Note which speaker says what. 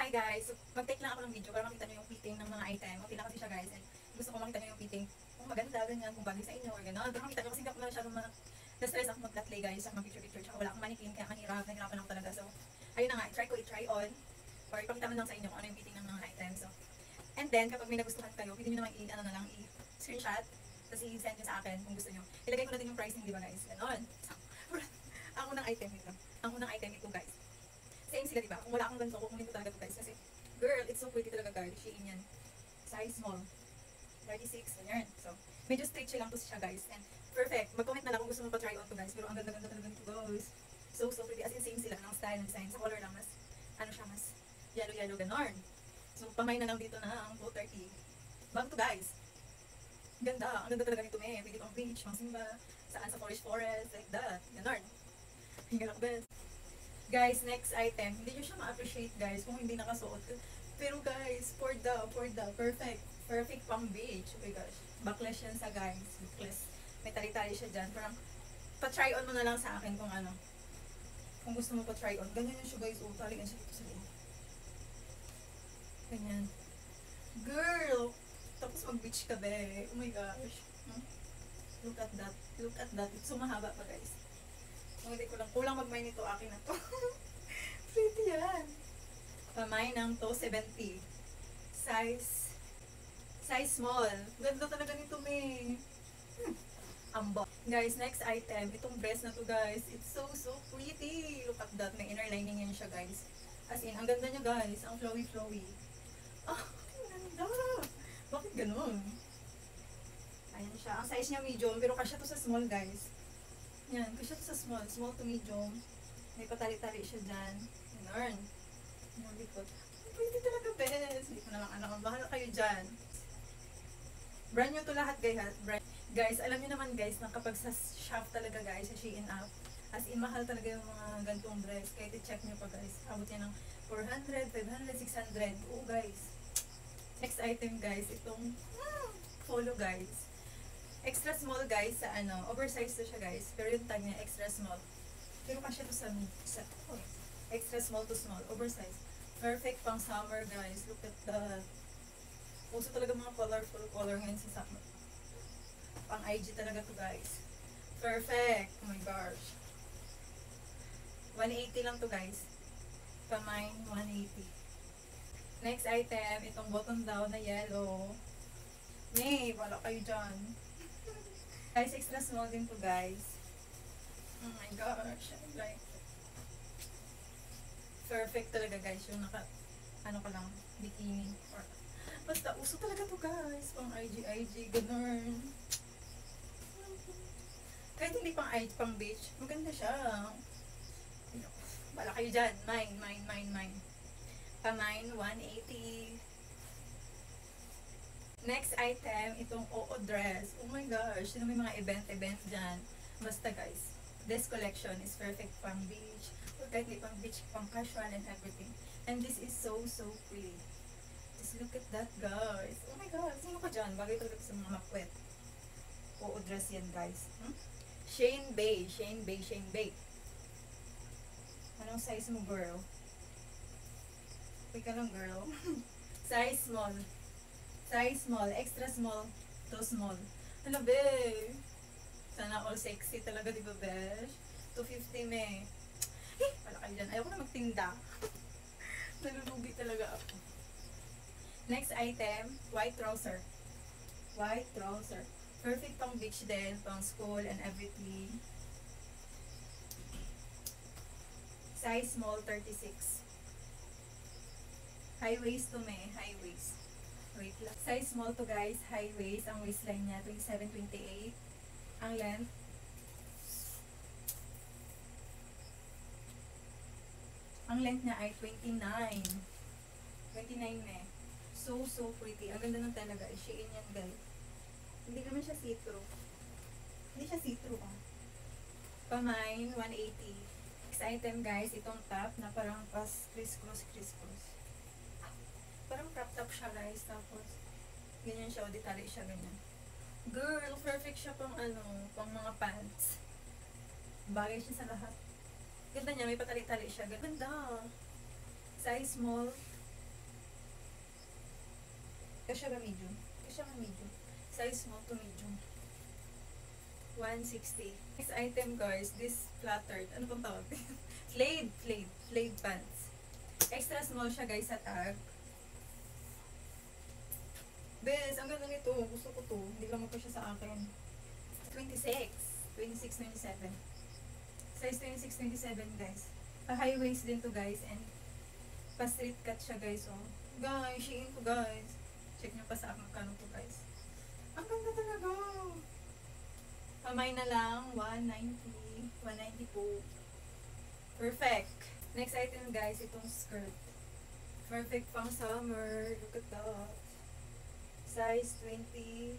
Speaker 1: Hi guys, so, mag-take lang ako ng video para makita nyo yung fitting ng mga item. Okay lang kasi siya guys. And gusto ko makita nyo yung fitting. Kung maganda, ganyan, kung bagay sa inyo or gano'n. Pero makita nyo kasi hindi ako masyadong na-stress ako mag-play guys. Sa mag-picture-picture. Tsaka wala akong mannequin kaya mahirap. Nahirapan ako talaga. So, ayun na nga. I-try on. Or ipakita mo lang sa inyo kung ano yung fitting ng mga items. So, and then, kapag may nagustuhan kayo, pwede nyo naman i-screenshot. Tapos i-send nyo sa akin kung gusto nyo. Ilagay ko na din yung pricing, di ba guys? Ganon. So, ang unang item ito. Ang unang item ito guys. Same sila, diba? Kung wala akong ganito, kukunin ko talaga ito guys. Kasi, girl, it's so pretty talaga guys. Shein yan. Size small. 36, ganyan. So, medyo stretchy lang to siya guys. And, perfect. Mag-comment na lang kung gusto mo pa-try on to guys. Pero ang ganda-ganda talaga nito guys. So pretty. As in, same sila ng style, ng design. Sa color lang, mas, ano siya, mas yellow-yellow, ganon. So, pamay na lang dito na ang 230. Bago to guys. Ganda. Ang ganda talaga nito, eh. Pwede pang beach, pang simba, saan sa forest, like that. Ganon. Hingga lang best. Guys, next item. Hindi nyo siya ma-appreciate guys kung hindi nakasuot. Pero guys, for the perfect. Perfect pang beach. Oh my gosh. Backless yan sa guys. Backless. May tali-tali siya dyan. Parang, pa-try on mo na lang sa akin kung ano. Kung gusto mo pa-try on. Ganyan yun siya guys. Oh, taligan siya dito sa loob. Ganyan. Girl! Tapos mag-beach ka be. Oh my gosh. Look at that. Look at that. It's so mahaba pa guys. Kung hindi ko lang, kulang mag-mine nito, akin na to. Pretty yan. Pamay ng 270. Size small. Ganda talaga nito, may. Ambo. Guys, next item. Itong dress na to, guys. It's so pretty. Look at that. May inner lining yan siya, guys. As in, ang ganda niya, guys. Ang flowy-flowy. Ah, ang ganda. Bakit ganun? Ayan siya. Ang size niya medium, pero kasya to sa small, guys. Yan, kasi sa small to medium. May patali-tali siya dyan. Ganun. Yung likod. Pretty talaga, best. Hindi ko na lang anak. Bahala kayo dyan. Brand new to lahat, guys. Guys, alam niyo naman, guys, na kapag sa shop talaga, guys, sa Shein app, as in, mahal talaga yung mga gantong dress. Kaya i-check nyo pa, guys. Abot yan ng 400, 500, 600. Oo, guys. Next item, guys. Itong polo, guys. Extra small guys sa ano, oversized to siya guys. Pero yung tag niya extra small. Pero kasi to sa extra small to small, oversized. Perfect pang summer guys. Look at that. Uso talaga mga colorful color ngayon sa summer. Pang IG talaga to guys. Perfect. Oh my gosh. 180 lang to guys. Pamay 180. Next item, itong button down na yellow. May, wala kayo dyan. Guys, extra small din to guys. Oh my gosh. Like, perfect talaga guys. Yung ano ko lang, bikini. Or, basta, uso talaga to guys. Pang IG, ganun. Kahit hindi pang IG, pang beach, maganda siya. Wala kayo dyan. Mine. Pamine, 180. Next item, itong OO dress. Oh my gosh, sino may mga event dyan. Basta guys, this collection is perfect pang beach, or kahit di pang beach, pang casual and everything. And this is so pretty. Just look at that guys. Oh my god, sino ka dyan? Bagay talaga sa mga makwet. OO dress yan guys. Shane Bay. Anong size mo girl? Wait ka lang girl. Size small, extra small, to small. Ano be? Sana all sexy talaga, di ba besh? 250 me. Wala kayo dyan. Ayoko na magtinda. Nalulugi talaga ako. Next item, white trouser. Perfect pang beach din, pang school and everything. Size small, 36. High waist to me, high waist. Wait lang. Size small to guys, high waist. Ang waistline niya, 27-28. Ang length, niya ay 29. 29 eh. So pretty. Ang ganda ng talaga. Shein yan guys. Hindi naman siya see-through. Pamine, 180. Next item guys, itong top na parang pas criss-cross. Parang crop top siya guys, tapos ganyan siya, o detali siya ganyan. Girl, perfect siya pang pang mga pants. Bagay siya sa lahat. Ganda niya, may patali-tali siya. Ganda. Size small, Kasya ba medium? Kasya ba medium? Size small to medium. 160. Next item guys, this flattered. Ano pang tawag? Flayed pants. Extra small siya guys sa tag. Bes, ang ganda nito. Gusto ko to. Hindi lang pa siya sa akin. 26. 26, 27. Size 26, 27 guys. High waist din to guys. And pa-straight cut siya guys. Oh. Guys, Shein to guys. Check nyo pa sa akin kano to guys. Ang ganda talaga. Kamay na lang. 190. 190 po. Perfect. Next item guys, itong skirt. Perfect pang summer. Look at that. Size 28.